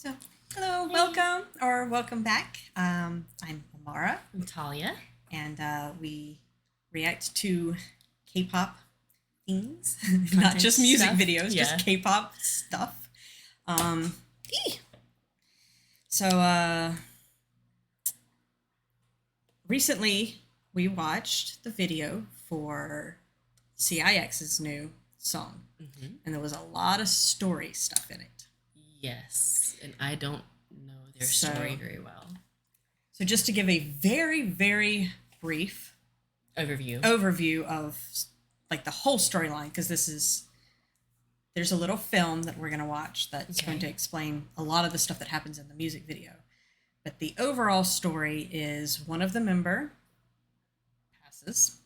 So, hello, welcome or welcome back. I'm Amara, I'm Talia. and we react to K-pop themes, not just music stuff. videos, Yeah. just K-pop stuff. So recently we watched the video for CIX's new song, and there was a lot of story stuff in it. Yes, and I don't know their So- story very well. So just to give a very, very brief overview of like the whole storyline, because there's a little film that we're going to watch that's going to explain a lot of the stuff that happens in the music video. But the overall story is one of the member passes,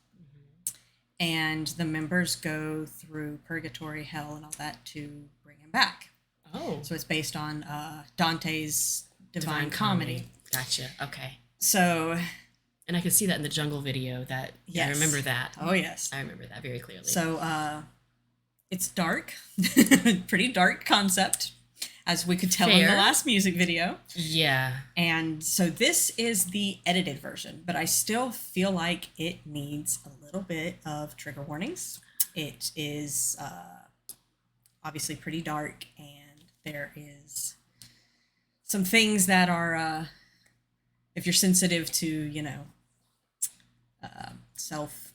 and the members go through purgatory, hell, and all that to bring him back. Oh, So it's based on Dante's Divine Comedy. Gotcha. Okay. So, And I could see that in the jungle video. I Yes. remember that. oh yes. I remember that very clearly. So it's dark, pretty dark concept, as we could tell in the Fair. last music video. yeah, And so this is the edited version, but I still feel like it needs a little bit of trigger warnings. It is obviously pretty dark, and there is some things that are, if you're sensitive to, self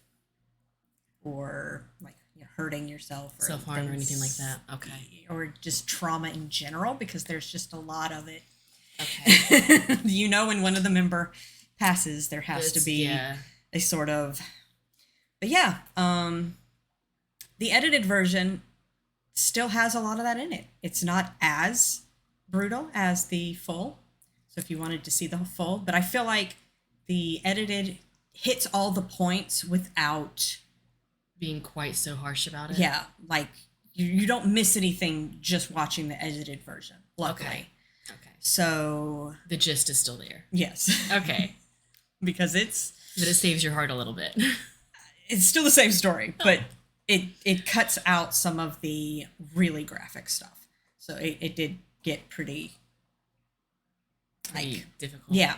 or like hurting yourself or self-harm or anything like things- that. Okay. or just trauma in general, because there's just a lot of it. Okay. When one of the member passes, there has to be a sort of, but yeah, the edited version still has a lot of that in it. It's not as brutal as the full, so if you wanted to see the full, but I feel like the edited hits all the points without being quite so harsh about it. yeah, like you don't miss anything just watching the edited version, luckily. Okay. So The gist is still there. yes. Okay. Because But it saves your heart a little bit. it's still the same story, but it cuts out some of the really graphic stuff. So it did get pretty Pretty difficult. yeah.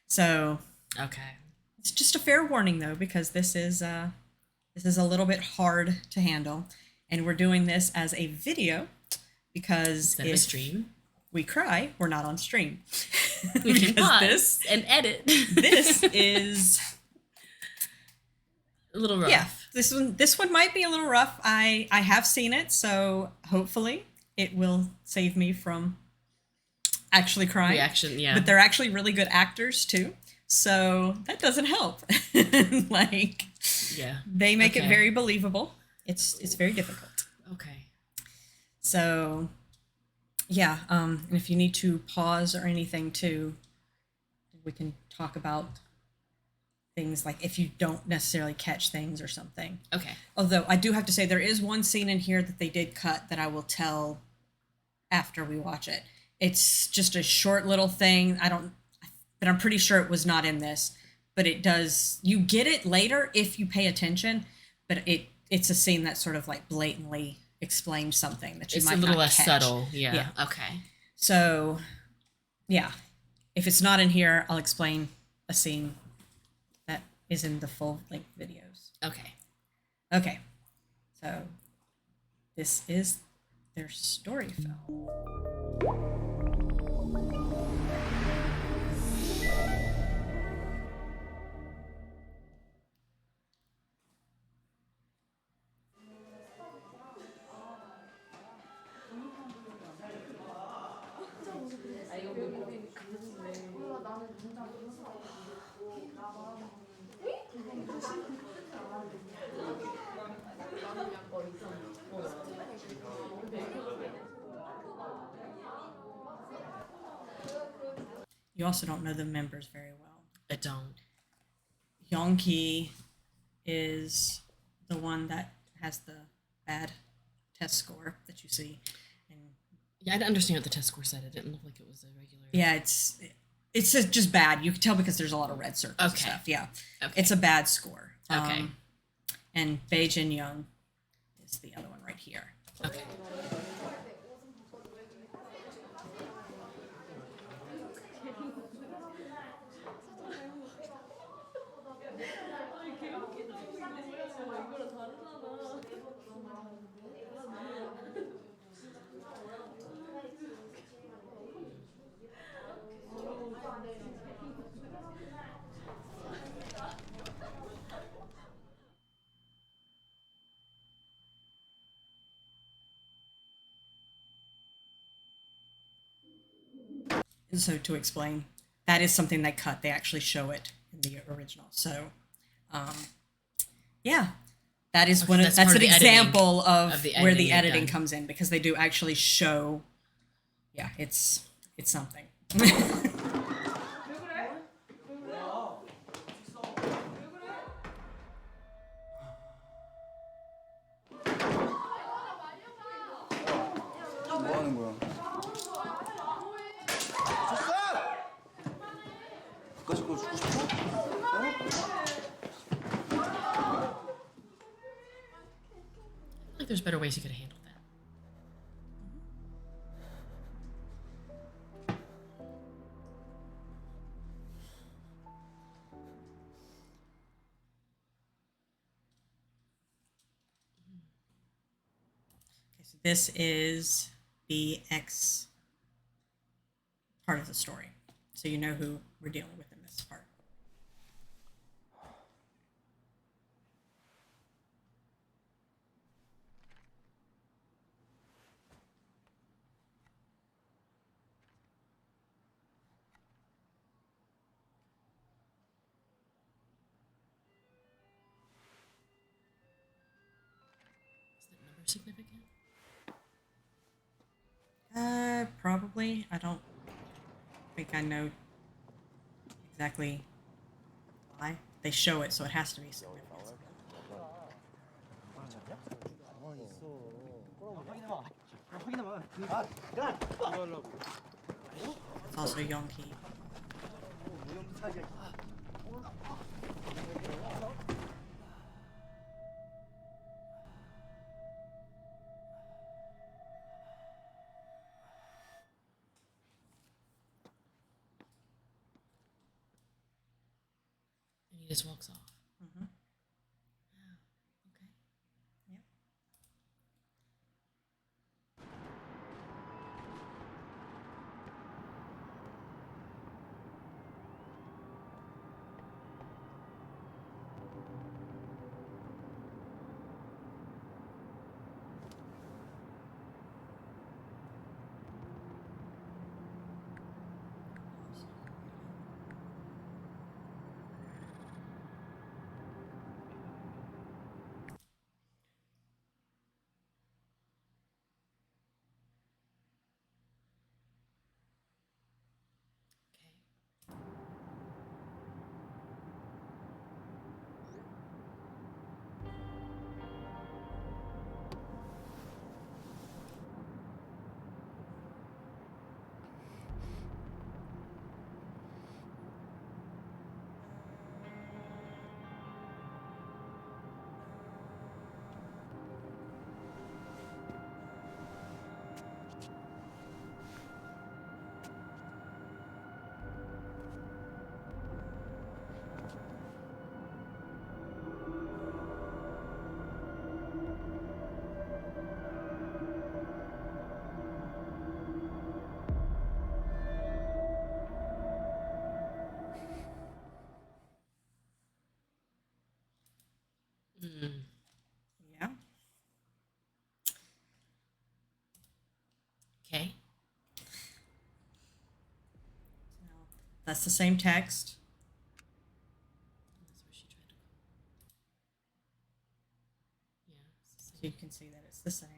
So Okay. it's just a fair warning though, because this is a little bit hard to handle, and we're doing this as a video because Instead of a stream, we cry, we're not on stream. we can Because pause and edit. this is a little rough. yeah, this one might be a little rough. I have seen it, so hopefully it will save me from actually crying. Reaction, yeah. But they're actually really good actors too, so that doesn't help. Like Yeah. they make it Okay. very believable. It's very difficult. Okay. So yeah, and if you need to pause or anything too, we can talk about things like if you don't necessarily catch things or something. Okay. Although I do have to say there is one scene in here that they did cut that I will tell after we watch it. It's just a short little thing. But I'm pretty sure it was not in this. But it does. You get it later if you pay attention. But it's a scene that sort of like blatantly explains something that you It's might a little not less catch. subtle. Yeah. Yeah. Okay. So, yeah, if it's not in here, I'll explain a scene that is in the full length videos. Okay. Okay, so this is their story film. You also don't know the members very well. I don't. Yongki is the one that has the bad test score that you see, and Yeah, I didn't understand what the test score said. It didn't look like it was a regular. yeah, it's just bad. You can tell because there's a lot of red circles and Okay. stuff. Yeah, Okay. it's a bad score. Okay. And Beijing Young is the other one right here. Okay. So to explain, that is something they cut. They actually show it in the original. So, yeah, that is Okay, that's an example of the where the editing editing done. comes in, because they do actually show. Yeah, it's something. 뭐 하는 거야? 끝까지 거 주고 싶어? I think there's better ways you could have handled that. Okay, so this is the X part of the story, so you know who we're dealing with in this part. Is that number significant? Probably. I don't think I know exactly why. They show it, so it has to be significant. It's also Yonki. And he just walks off. Mm-hmm. Okay. Yep. Okay. Mm. Yeah. Okay. So that's the same text. That's where she tried to go. Yeah. It's the So same. you can see that it's the same.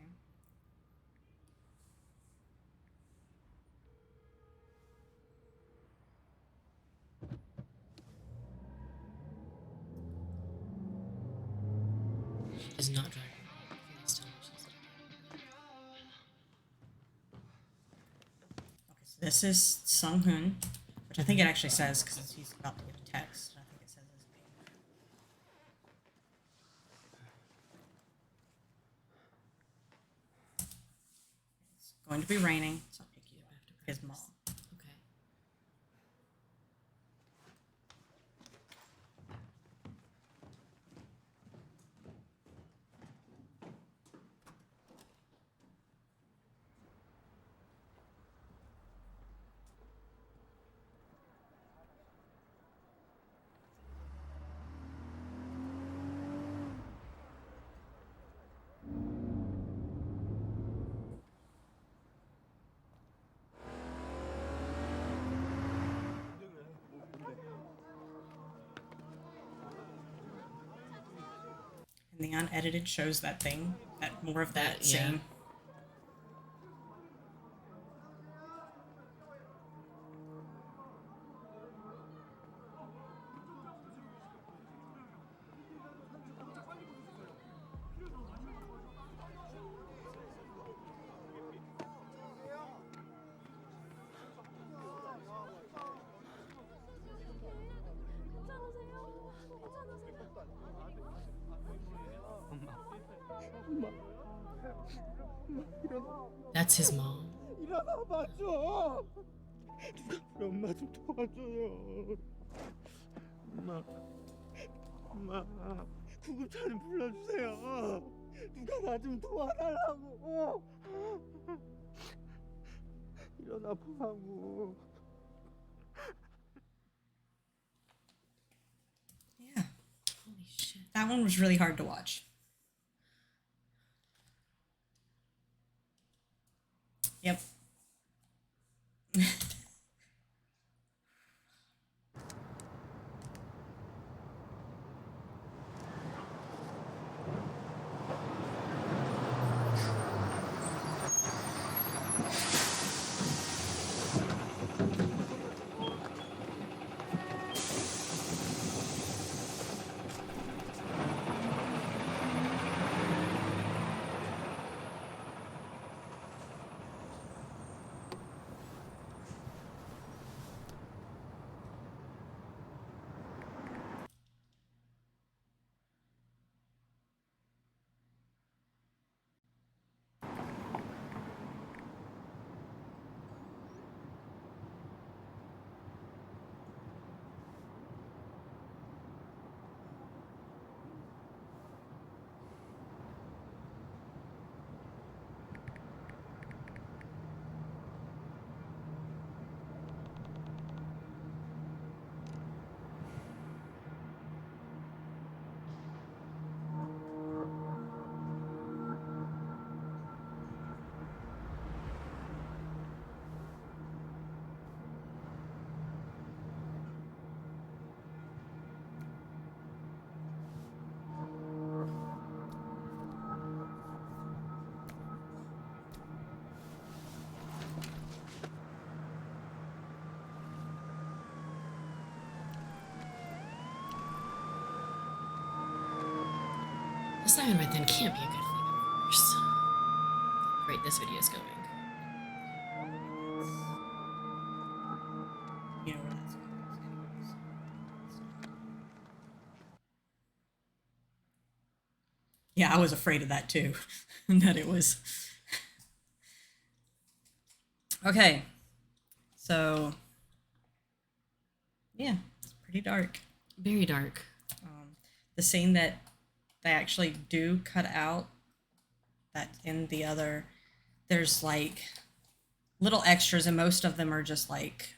She's not driving. Please tell me she's not. Okay, so this is Sung Hoon, which I think it actually says, because he's about to get a text. I think it says his name. It's going to be raining, so I'll pick you up. His mom. Okay. And the unedited shows that thing, that more of that yeah. scene. That's his mom. 일어나 봐줘. 누가 우리 엄마 좀 도와줘요. 엄마, 구급차 좀 불러주세요. 누가 나 좀 도와달라고. 일어나 보라고. Yeah. Holy shit. That one was really hard to watch. Yep. The siren right then can't be a good thing, of course. Great, this video is going. You know where that's going, anyways. Yeah, I was afraid of that too. That it was. Okay. So, yeah, it's pretty dark. Very dark. The scene that they actually do cut out, that in the other, there's like little extras, and most of them are just like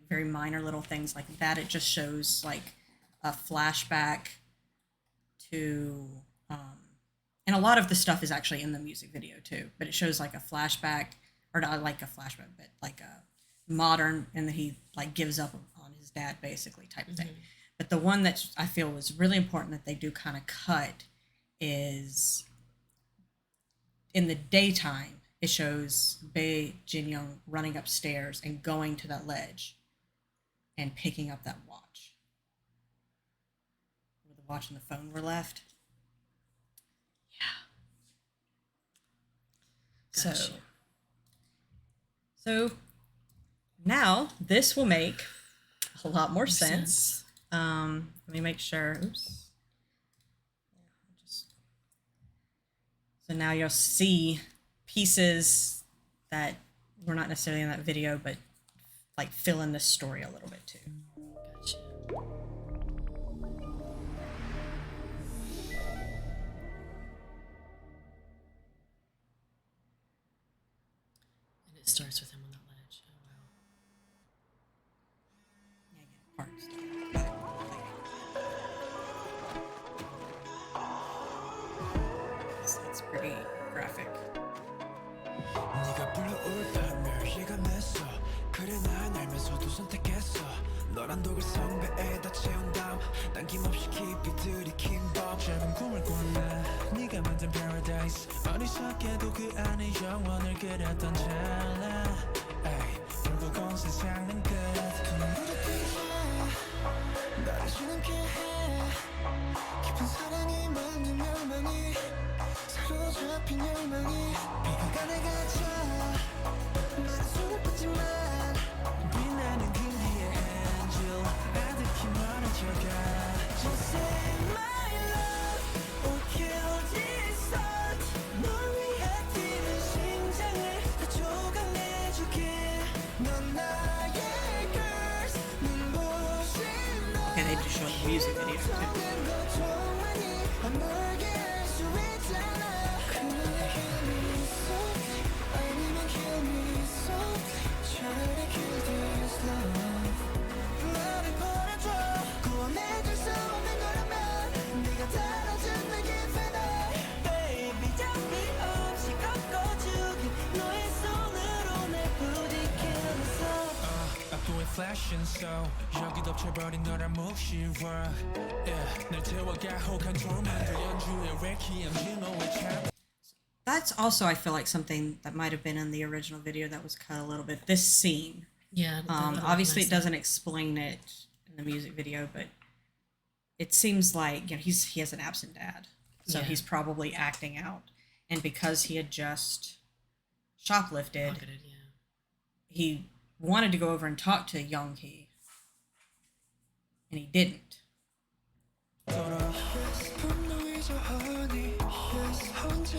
very minor little things like that. It just shows like a flashback to and a lot of the stuff is actually in the music video too, but it shows like a flashback, or not like a flashback, but like a modern, and that he like gives up on his dad basically type of thing. But the one that I feel was really important that they do kind of cut is in the daytime. It shows Bae Jin Young running upstairs and going to that ledge and picking up that watch. Where the watch and the phone were left. Yeah. Gotcha. So now this will make a lot more sense. Let me make sure. Oops. So now you'll see pieces that were not necessarily in that video, but like fill in this story a little bit too. Gotcha. And it starts with him on that ledge. Oh, wow. Yeah, again, parts. It's pretty graphic. 네가 불러올 밤을 예감했어 그래 난 알면서도 선택했어 너란 독을 성배에다 채운 다음 남김없이 깊이 들이킨 법 짧은 꿈을 꿨네 네가 만든 paradise 어리석게도 그 안에 영원을 그렸던 찰나 결국은 세상은 끝 그만 부딪히자 나를 지나게 해 깊은 사랑이 만든 멸망이 사로잡힌 열망이 비가 내가져 나를 손을 뻗지만 빛나는 그 뒤에 angel 아득히 멀어져가 Just say my love or kill this heart 널 위해 뛰는 심장을 다 조각내줄게 넌 나의 curse 눈부신 너 Okay, they just show the music video too. Flashing so 여기 덮쳐버린 너란 몫이 rock yeah 날 태워가 혹한 돌만들 연주의 requiem 증오의 참 That's also, I feel like, something that might have been in the original video that was cut a little bit. This scene. Yeah. Obviously, it doesn't explain it in the music video, but it seems like, you know, he has an absent dad, so Yeah. he's probably acting out. And because he had just shoplifted, Pocketed, yeah. he wanted to go over and talk to Young Hee, and he didn't.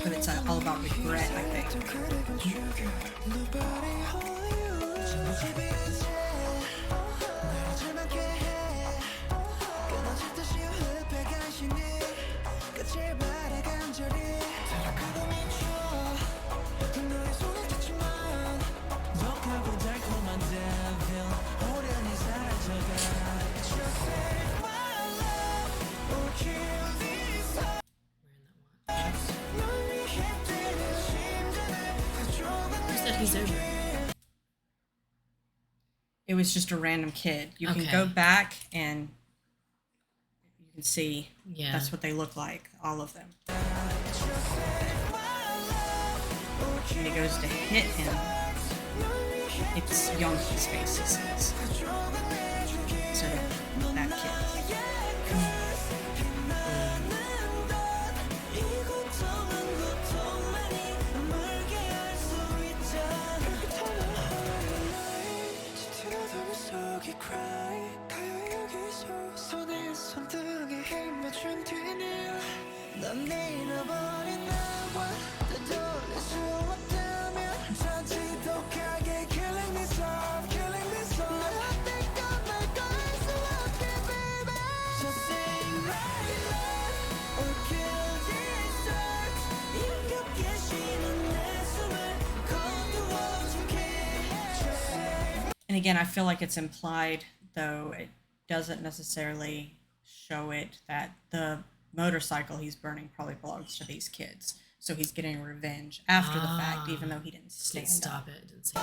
But it's all about regret, I think. Who said he's over? It was just a random kid. You can Okay. go back and you can see Yeah. that's what they look like, all of them. When he goes to hit him, it's Young Hee's face he sees. Instead of that kid. 넌 잃어버린 나와 되돌릴 수 없다면 더 지독하게 killing me soft killing me soft 널 어때건 날 꺼낼 수 없게 baby Just say my love or kill this earth 힘겹게 쉬는 내 숨을 거두어줄게 Just say And again, I feel like it's implied, though it doesn't necessarily show it, that the motorcycle he's burning probably belongs to these kids. So he's getting revenge after the fact, even though he didn't stand Didn't up. stop it. Didn't say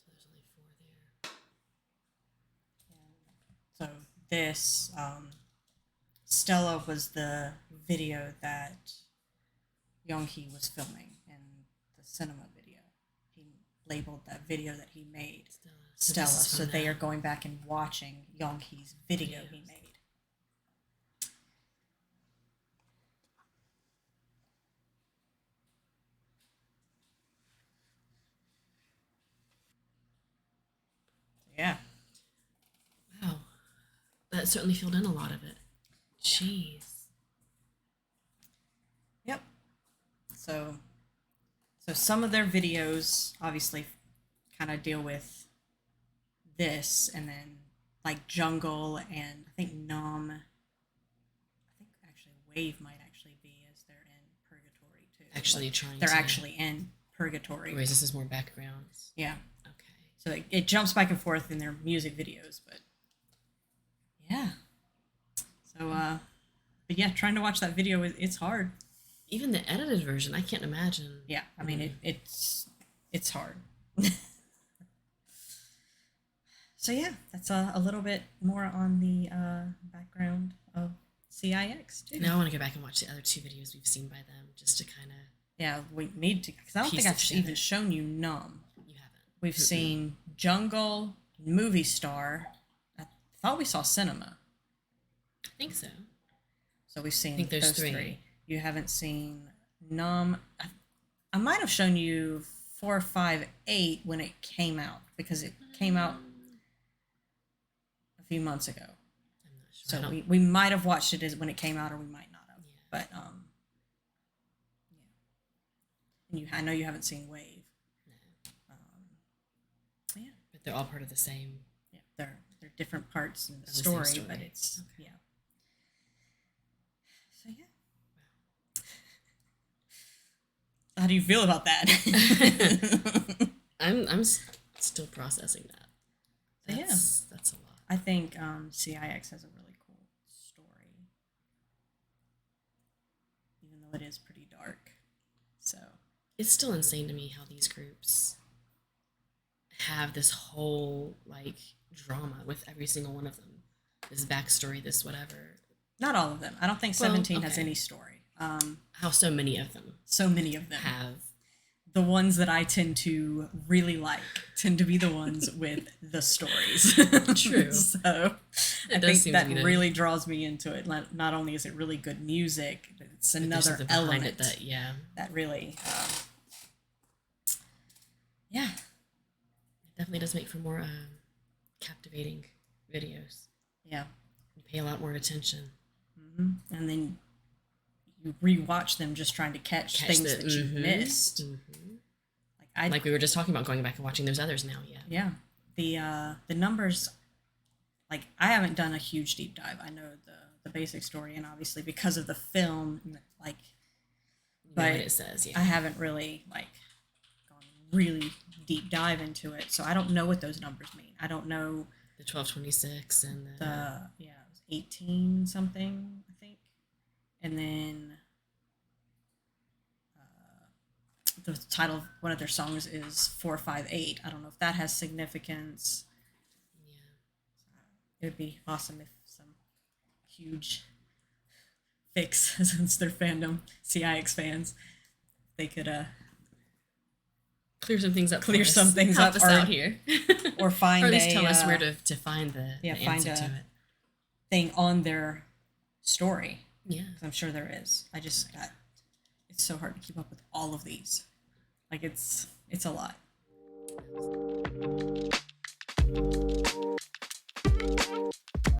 there's only 4 there. So this, Stella was the video that Young Hee was filming in the cinema video. He labeled that video that he made Stella. this is So from they that. are going back and watching Young Hee's video he made. Yeah. Wow. That certainly filled in a lot of it. Jeez. Yep. So some of their videos obviously kind of deal with this, and then like Jungle and I think Nom. I think actually Wave might actually be as they're in purgatory too. Actually Like, trying they're to... actually in purgatory. Whereas this is more backgrounds. Yeah. Okay. So it jumps back and forth in their music videos, but yeah. So but yeah, trying to watch that video it's hard. Even the edited version, I can't imagine. Yeah, I mean it's hard. So yeah, that's a little bit more on the background of CIX too. Now I want to go back and watch the other 2 videos we've seen by them, just to kind of... Yeah, we need to, because I don't Piece think it I've together. even shown you Numb. You haven't. We've seen Jungle, Movie Star. I thought we saw Cinema. I think so. So we've seen think there's those 3. 3. You haven't seen Numb. I might have shown you 458 when it came out, because it came out a few months ago. I'm not sure. So we might have watched it as when it came out, or we might not have. Yeah. But yeah. And I know you haven't seen Wave. No. Yeah. But they're all part of the same... Yeah, they're different parts in the Of the same story, story. but it's Okay. yeah. So yeah. How do you feel about that? I'm still processing that. Yeah. That's a lot. I think CIX has a really cool story, even though it is pretty dark. So It's still insane to me how these groups have this whole like drama with every single one of them. This backstory, this whatever. not all of them. I don't think Well, 17 has okay. any story. How so many of them So many of them. have. The ones that I tend to really like tend to be the ones with the stories. True. So It I does think seem that to be the- really draws me into it. Not only is it really good music, but it's There's another something behind element it that, yeah, that really, yeah, it definitely does make for more captivating videos. yeah. You pay a lot more attention. And then you rewatch them just trying to catch things that you missed. Like we were just talking about going back and watching those others now. Yeah. Yeah, the numbers, like I haven't done a huge deep dive. I know the basic story, and obviously because of the film, like, You know but what it says. Yeah. I haven't really like gone really deep dive into it, so I don't know what those numbers mean. I don't know The 1226 and the it was 18 something, I think, and then the title of one of their songs is 458. I don't know if that has significance. yeah. It would be awesome if some huge fix, since their fandom, CIX fans, they could Clear some things up. Clear for us. some things Help up, us or- out here, or find or at least a, tell us where to find the find answer a- to it. thing on their story. Yeah. 'Cause I'm sure there is. It's so hard to keep up with all of these. Like it's a lot.